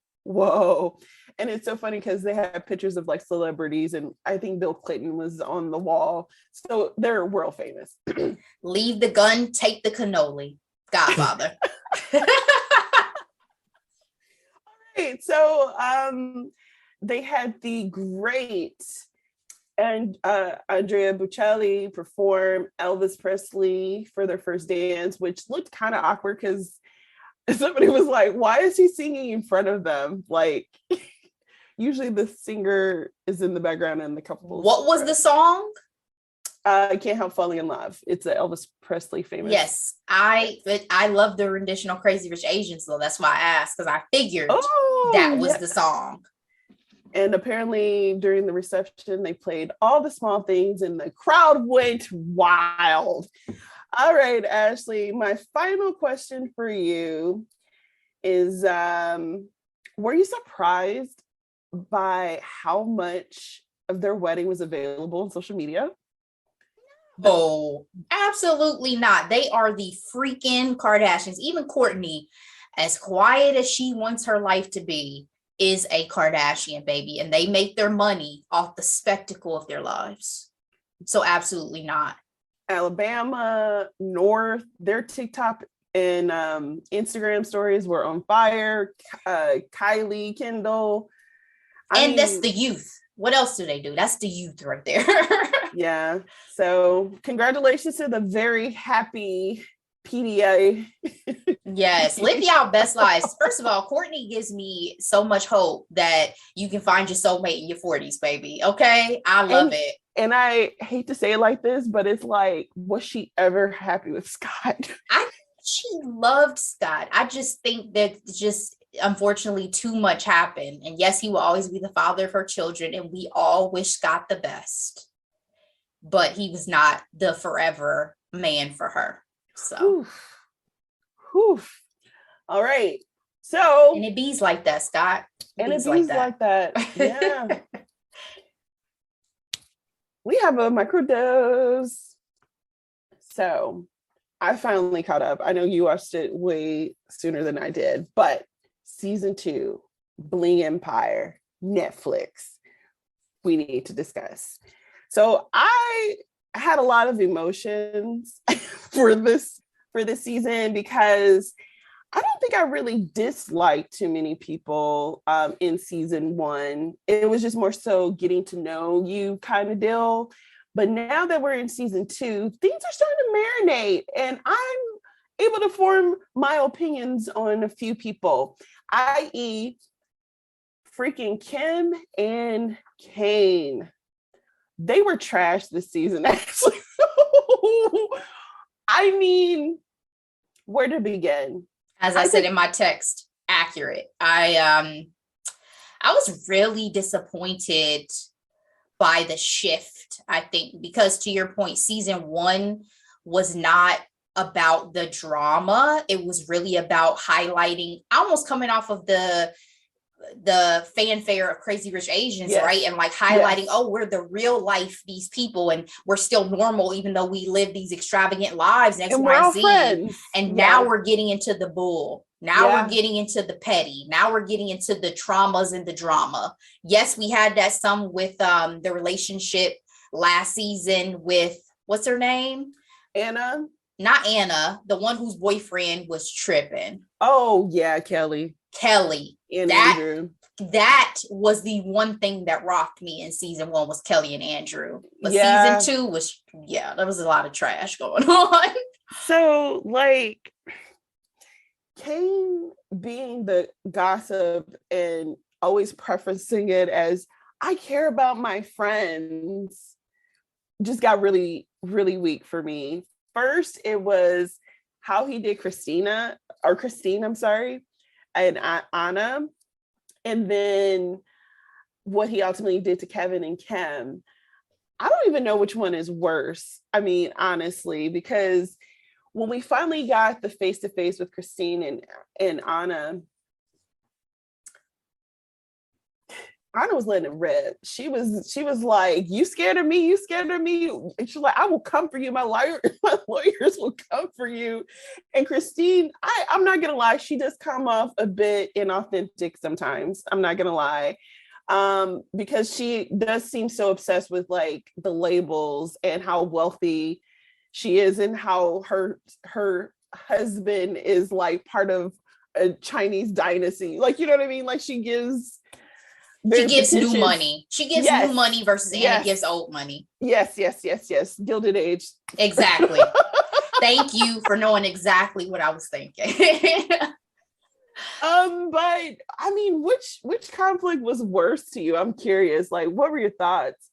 And it's so funny because they have pictures of like celebrities, and I think Bill Clinton was on the wall, so they're world famous. Leave the gun, take the cannoli. Godfather. All right, so they had the great and Andrea Bocelli perform Elvis Presley for their first dance, which looked kind of awkward because somebody was like, why is he singing in front of them? Like, Usually the singer is in the background and the couple. What was the song? I Can't Help Falling in Love. It's an Elvis Presley famous. Yes, I love the rendition of Crazy Rich Asians, though. That's why I asked, because I figured that was the song. And apparently during the reception, they played All the Small Things and the crowd went wild. All right, Ashley, my final question for you is, were you surprised by how much of their wedding was available on social media? Oh, absolutely not. They are the freaking Kardashians. Even Kourtney, as quiet as she wants her life to be, is a Kardashian, baby. And they make their money off the spectacle of their lives. So absolutely not. Alabama, North, their TikTok and Instagram stories were on fire. Kylie, Kendall. That's the youth. What else do they do? That's the youth right there. Yeah. So congratulations to the very happy PDA. Yes. Live y'all best lives. First of all, Kourtney gives me so much hope that you can find your soulmate in your 40s, baby. Okay. I love it. And I hate to say it like this, but it's like, was she ever happy with Scott? She loved Scott. I just think that unfortunately too much happened. And yes, he will always be the father of her children. And we all wish Scott the best. But he was not the forever man for her. So. Oof. All right. So. And it bees like that, Scott. It bees like that. Yeah. We have a microdose. So I finally caught up. I know you watched it way sooner than I did, but season 2, Bling Empire, Netflix, we need to discuss. So I had a lot of emotions for this season because I don't think I really disliked too many people in season 1. It was just more so getting to know you kind of deal. But now that we're in season 2, things are starting to marinate and I'm able to form my opinions on a few people, i.e. freaking Kim and Kane. They were trash this season, actually. I mean, where to begin? As I said in my text, accurate. I was really disappointed by the shift, I think, because to your point, season 1 was not about the drama. It was really about highlighting, almost coming off of the fanfare of Crazy Rich Asians, yes. Right? And like highlighting, yes. Oh, we're the real life, these people, and we're still normal, even though we live these extravagant lives, X, and Y, Z. And now we're getting into the bull. Now we're getting into the petty. Now we're getting into the traumas and the drama. Yes, we had that some with the relationship last season with, what's her name? Anna? Not Anna, the one whose boyfriend was tripping. Oh, yeah, Kelly. And Andrew. That was the one thing that rocked me in season 1 was Kelly and Andrew. But season 2 was, there was a lot of trash going on. So, like, Kane being the gossip and always prefacing it as, I care about my friends, just got really, really weak for me. First, it was how he did Christine, I'm sorry, and Anna, and then what he ultimately did to Kevin and Kim. I don't even know which one is worse. I mean, honestly, because when we finally got the face-to-face with Christine and Anna was letting it rip. She was like, you scared of me? And she's like, I will come for you. My lawyers will come for you. And Christine, I'm not gonna lie, she does come off a bit inauthentic sometimes. I'm not gonna lie. Because she does seem so obsessed with like the labels and how wealthy she is and how her husband is like part of a Chinese dynasty. Like, you know what I mean? Like she gives new money. She gives new money versus Anna gives old money. Yes. Gilded Age. Exactly. Thank you for knowing exactly what I was thinking. But I mean, which conflict was worse to you? I'm curious. Like, what were your thoughts?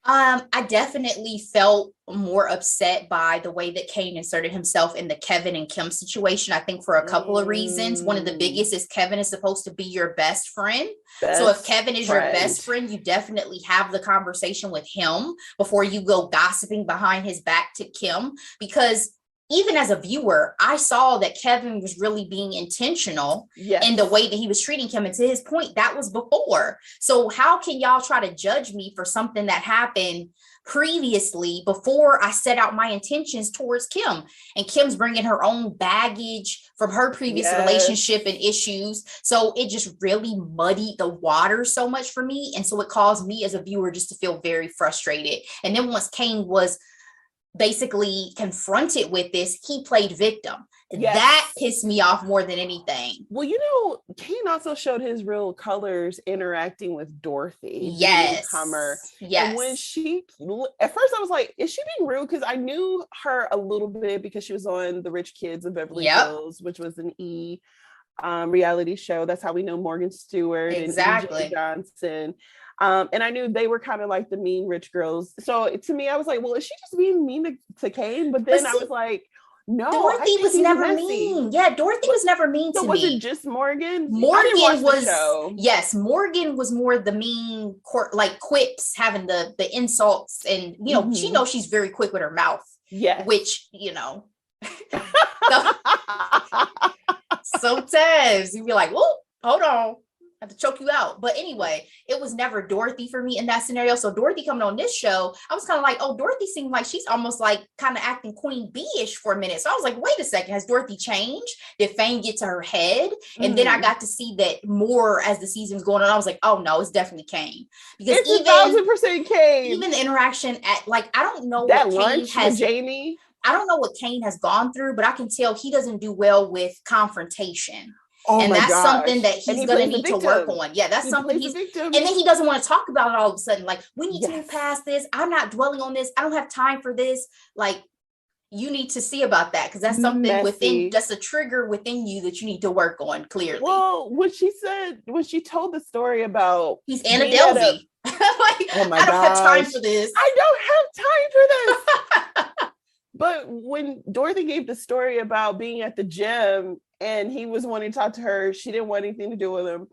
I definitely felt more upset by the way that Kane inserted himself in the Kevin and Kim situation. I think for a couple of reasons. One of the biggest is Kevin is supposed to be your best friend. So if Kevin is your best friend, you definitely have the conversation with him before you go gossiping behind his back to Kim, because even as a viewer, I saw that Kevin was really being intentional in the way that he was treating Kim. And to his point, that was before. So how can y'all try to judge me for something that happened previously before I set out my intentions towards Kim? And Kim's bringing her own baggage from her previous relationship and issues. So it just really muddied the water so much for me. And so it caused me as a viewer just to feel very frustrated. And then once Kane was basically confronted with this, he played victim. That pissed me off more than anything. Well, you know, Kane also showed his real colors interacting with Dorothy, the newcomer. And when at first I was like, is she being rude? Because I knew her a little bit because she was on The Rich Kids of Beverly Hills, which was an reality show. That's how we know Morgan Stewart and EJ Johnson. And I knew they were kind of like the mean rich girls. So to me, I was like, well, is she just being mean to Kane? But then I was like, no, Dorothy was never mean. Yeah, Dorothy was never mean to me. So was it just Morgan? Morgan was, yes, Morgan was more the mean, like quips, having the insults. And, you know, she knows she's very quick with her mouth. Yeah. Which, you know, sometimes you'd be like, whoa, hold on. I have to choke you out. But anyway, it was never Dorothy for me in that scenario. So Dorothy coming on this show, I was kind of like, oh, Dorothy seemed like she's almost like kind of acting Queen Bee-ish for a minute. So I was like, wait a second, has Dorothy changed? Did fame get to her head? And then I got to see that more as the season was going on. I was like, oh no, it's definitely Kane. Because it's 1,000% Kane. Even the interaction at, like, I don't know that what lunch Kane has, with Jamie. I don't know what Kane has gone through, but I can tell he doesn't do well with confrontation. Oh, and that's gosh. Something that he's going to need to work on. Yeah, that's something and then he doesn't want to talk about it all of a sudden. Like, we need to move past this. I'm not dwelling on this. I don't have time for this. Like, you need to see about that, because that's something within, that's a trigger within you that you need to work on, clearly. Well, when she told the story about he's Anna Delvey. Like, oh my I don't have time for this. I don't have time for this. But when Dorothy gave the story about being at the gym and he was wanting to talk to her, she didn't want anything to do with him.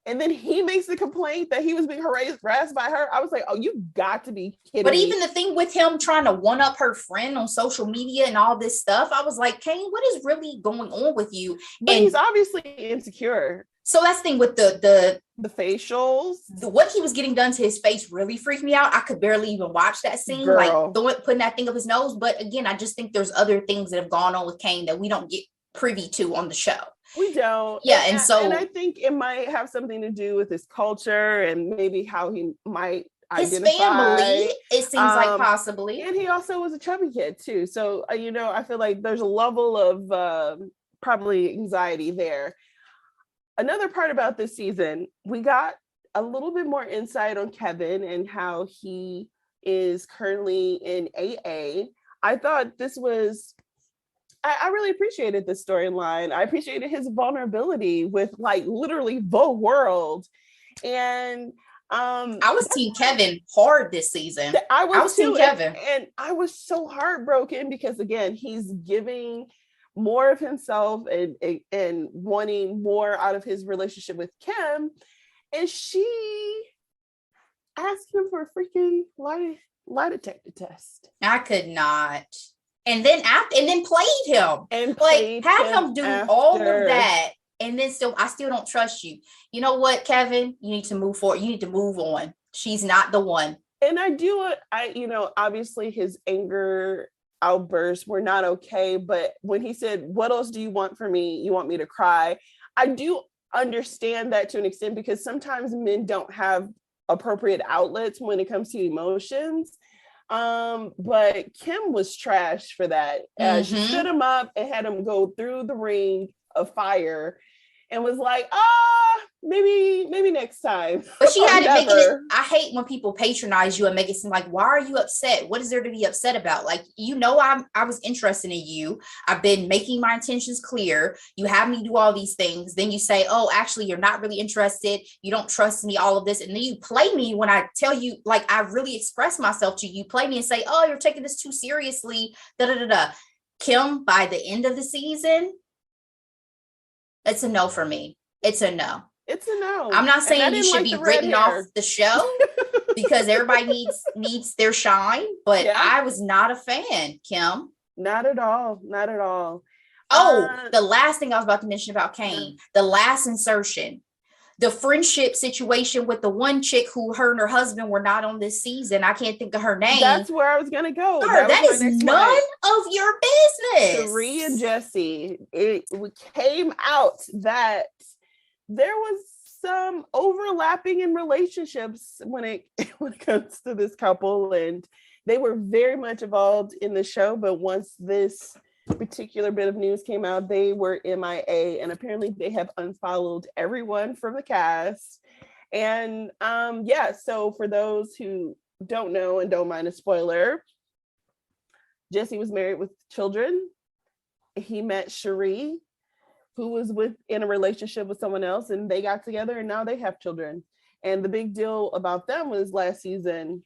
And then he makes the complaint that he was being harassed by her. I was like, oh, you got to be kidding But me. Even the thing with him trying to one up her friend on social media and all this stuff, I was like, Kane, what is really going on with you? But he's obviously insecure. So that's the thing with the facials. What he was getting done to his face really freaked me out. I could barely even watch that scene. Girl. Like putting that thing up his nose. But again, I just think there's other things that have gone on with Kane that we don't get privy to on the show. We don't. Yeah. And I think it might have something to do with his culture and maybe how he might his identify. Family, it seems like possibly. And he also was a chubby kid too. So, I feel like there's a level of probably anxiety there. Another part about this season, we got a little bit more insight on Kevin and how he is currently in AA. I thought this was, I really appreciated this storyline. I appreciated his vulnerability with like literally the world. And I was team Kevin hard this season. I was team Kevin. And I was so heartbroken because again, he's giving more of himself and wanting more out of his relationship with Kim, and she asked him for a freaking lie detector test. I could not. And then played him and like had him do all of that, and then I still don't trust you. You know what, Kevin? You need to move forward. You need to move on. She's not the one. And obviously his anger outbursts were not okay, but when he said, what else do you want from me? You want me to cry? I do understand that to an extent, because sometimes men don't have appropriate outlets when it comes to emotions. But Kim was trash for that. She stood him up and had him go through the ring of fire and was like, maybe next time. But she had it making it, Never. I hate when people patronize you and make it seem like, why are you upset? What is there to be upset about? Like, I was interested in you. I've been making my intentions clear. You have me do all these things. Then you say, oh, actually, you're not really interested. You don't trust me, all of this. And then you play me when I tell you, like, I really express myself to you. You play me and say, oh, you're taking this too seriously. Da da da da. Kim, by the end of the season, it's a no for me. It's a no. It's a no. I'm not saying you should like be written off the show because everybody needs their shine, but Yeah. I was not a fan, Kim. Not at all. Not at all. Oh, the last thing I was about to mention about Kane, the last insertion, the friendship situation with the one chick who her and her husband were not on this season. I can't think of her name. That's where I was gonna go. Girl, that is none of your business. Sheree and Jesse. It came out that there was some overlapping in relationships when it comes to this couple, and they were very much involved in the show. But once this particular bit of news came out, they were MIA, and apparently they have unfollowed everyone from the cast. And so for those who don't know and don't mind a spoiler, Jesse was married with children. He met Sheree, who was in a relationship with someone else, and they got together and now they have children. And the big deal about them was last season,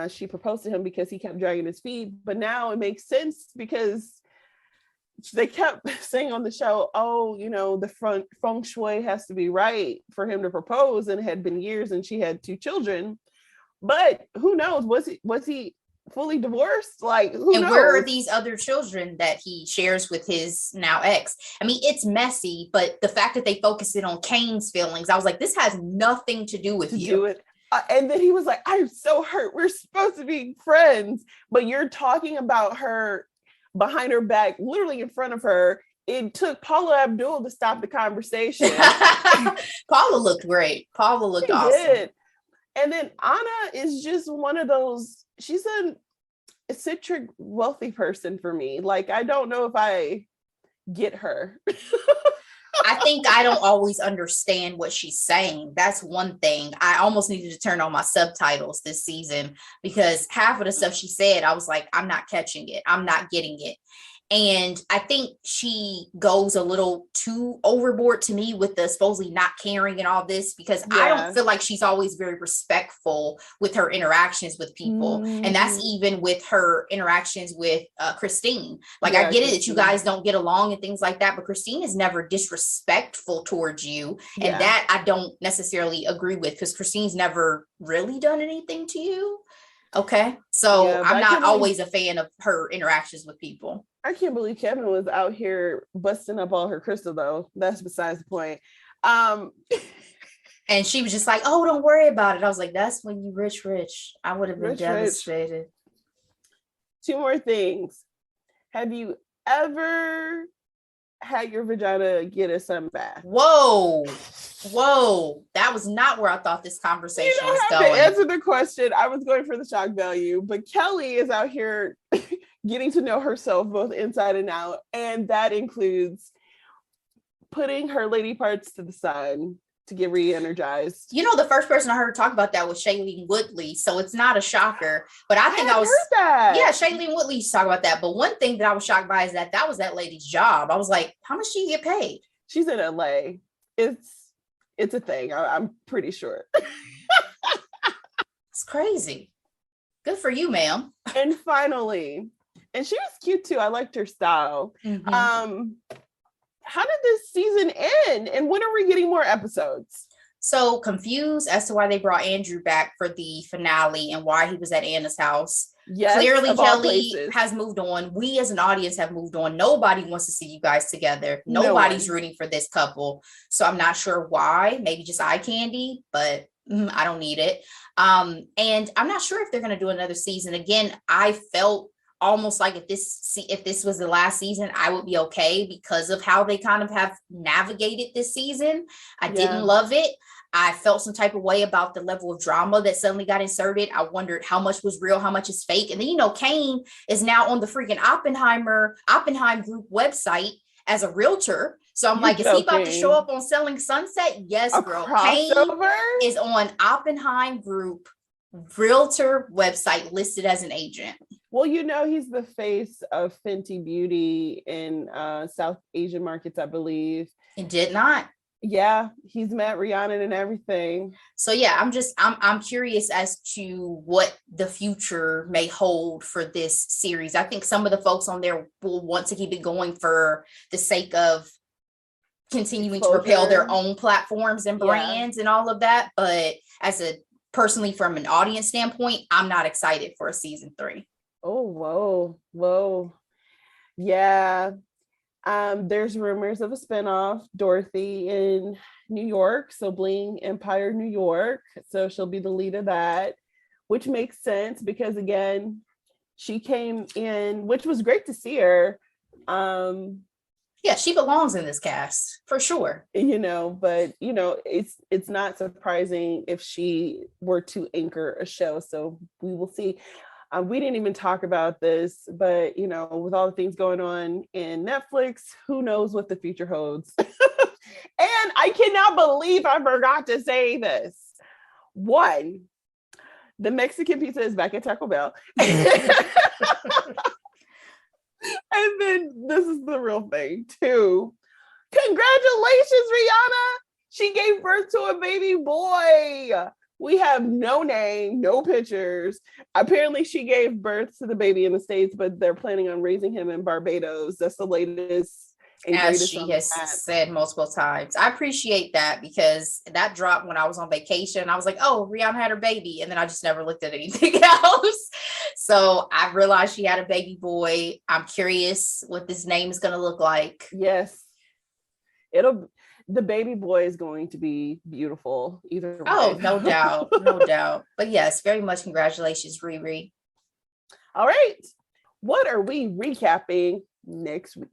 she proposed to him because he kept dragging his feet. But now it makes sense because they kept saying on the show, oh, the feng shui has to be right for him to propose, and it had been years and she had 2 children. But who knows? Was he fully divorced? Like, who knows? Where are these other children that he shares with his now ex? I mean, it's messy, but the fact that they focus it on Kane's feelings, I was like, this has nothing to do with you. And then he was like, I'm so hurt. We're supposed to be friends, but you're talking about her behind her back, literally in front of her. It took Paula Abdul to stop the conversation. Paula looked great. Paula looked awesome. Did. And then Anna is just one of those, she's an eccentric, wealthy person for me. Like, I don't know if I get her. I think I don't always understand what she's saying. That's one thing. I almost needed to turn on my subtitles this season because half of the stuff she said, I was like, I'm not catching it. I'm not getting it. And I think she goes a little too overboard to me with the supposedly not caring and all this, because I don't feel like she's always very respectful with her interactions with people. And that's even with her interactions with Christine. Like, I get it that you guys don't get along and things like that, but Christine is never disrespectful towards you. And that I don't necessarily agree with, because Christine's never really done anything to you. Okay. So I'm not always a fan of her interactions with people. I can't believe Kevin was out here busting up all her crystal, though. That's besides the point. And she was just like, oh, don't worry about it. I was like, that's when you rich. I would have been devastated. 2 more things. Have you ever had your vagina get a sunbath? Whoa. That was not where I thought this conversation was going. To answer the question, I was going for the shock value, but Kelly is out here getting to know herself both inside and out, and that includes putting her lady parts to the side to get re-energized. The first person I heard talk about that was Shailene Woodley, so it's not a shocker. But I think I was heard that. Yeah, Shailene Woodley used to talk about that. But one thing that I was shocked by is that was that lady's job. I was like, how much do you get paid? She's in LA. It's a thing. I'm pretty sure. It's crazy. Good for you, ma'am. And finally, and she was cute too. I liked her style. How did this season end? And when are we getting more episodes? So confused as to why they brought Andrew back for the finale and why he was at Anna's house. Yes, clearly Kelly has moved on. We as an audience have moved on. Nobody wants to see you guys together. Nobody's rooting for this couple. So I'm not sure why. Maybe just eye candy, but I don't need it. And I'm not sure if they're going to do another season. Again, I felt almost like if this was the last season, I would be okay because of how they kind of have navigated this season. I didn't love it. I felt some type of way about the level of drama that suddenly got inserted. I wondered how much was real, how much is fake. And then, Kane is now on the freaking Oppenheim group website as a realtor. So I'm like, is he about to show up on Selling Sunset? Yes, girl. Kane is on Oppenheim Group realtor website listed as an agent. Well, you know, he's the face of Fenty Beauty in South Asian markets, I believe. It did not. Yeah, he's met Rihanna and everything. So yeah, I'm curious as to what the future may hold for this series. I think some of the folks on there will want to keep it going for the sake of continuing to propel their own platforms and brands and all of that. But personally, from an audience standpoint, I'm not excited for a season 3. Oh, whoa. Yeah. There's rumors of a spinoff, Dorothy in New York. So Bling Empire, New York. So she'll be the lead of that, which makes sense because again, she came in, which was great to see her. Yeah, she belongs in this cast for sure. You know, but you know, it's not surprising if she were to anchor a show. So we will see. We didn't even talk about this, but you know, with all the things going on in Netflix, who knows what the future holds? And I cannot believe I forgot to say this. 1, the Mexican pizza is back at Taco Bell. And then this is the real thing. 2, congratulations, Rihanna. She gave birth to a baby boy. We have no name, no pictures. Apparently she gave birth to the baby in the States, but they're planning on raising him in Barbados. That's the latest. As she has said multiple times. I appreciate that because that dropped when I was on vacation. I was like, oh, Rihanna had her baby. And then I just never looked at anything else. So I realized she had a baby boy. I'm curious what this name is going to look like. Yes. The baby boy is going to be beautiful either way. Oh, no doubt. No doubt. But yes, very much congratulations, Riri. All right. What are we recapping next week?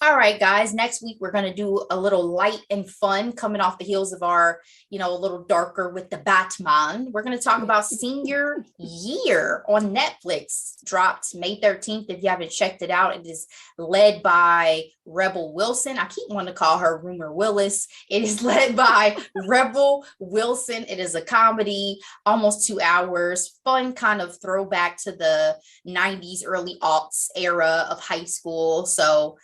All right, guys. Next week, we're going to do a little light and fun coming off the heels of our, a little darker with the Batman. We're going to talk about Senior Year on Netflix. Dropped May 13th. If you haven't checked it out, it is led by Rebel Wilson. I keep wanting to call her Rumor Willis. It is led by Rebel Wilson. It is a comedy, almost 2 hours, fun kind of throwback to the 90s, early aughts era of high school. So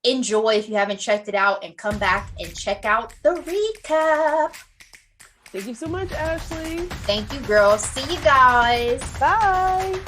enjoy if you haven't checked it out and come back and check out the recap. Thank you so much, Ashley. Thank you, girls. See you guys. Bye.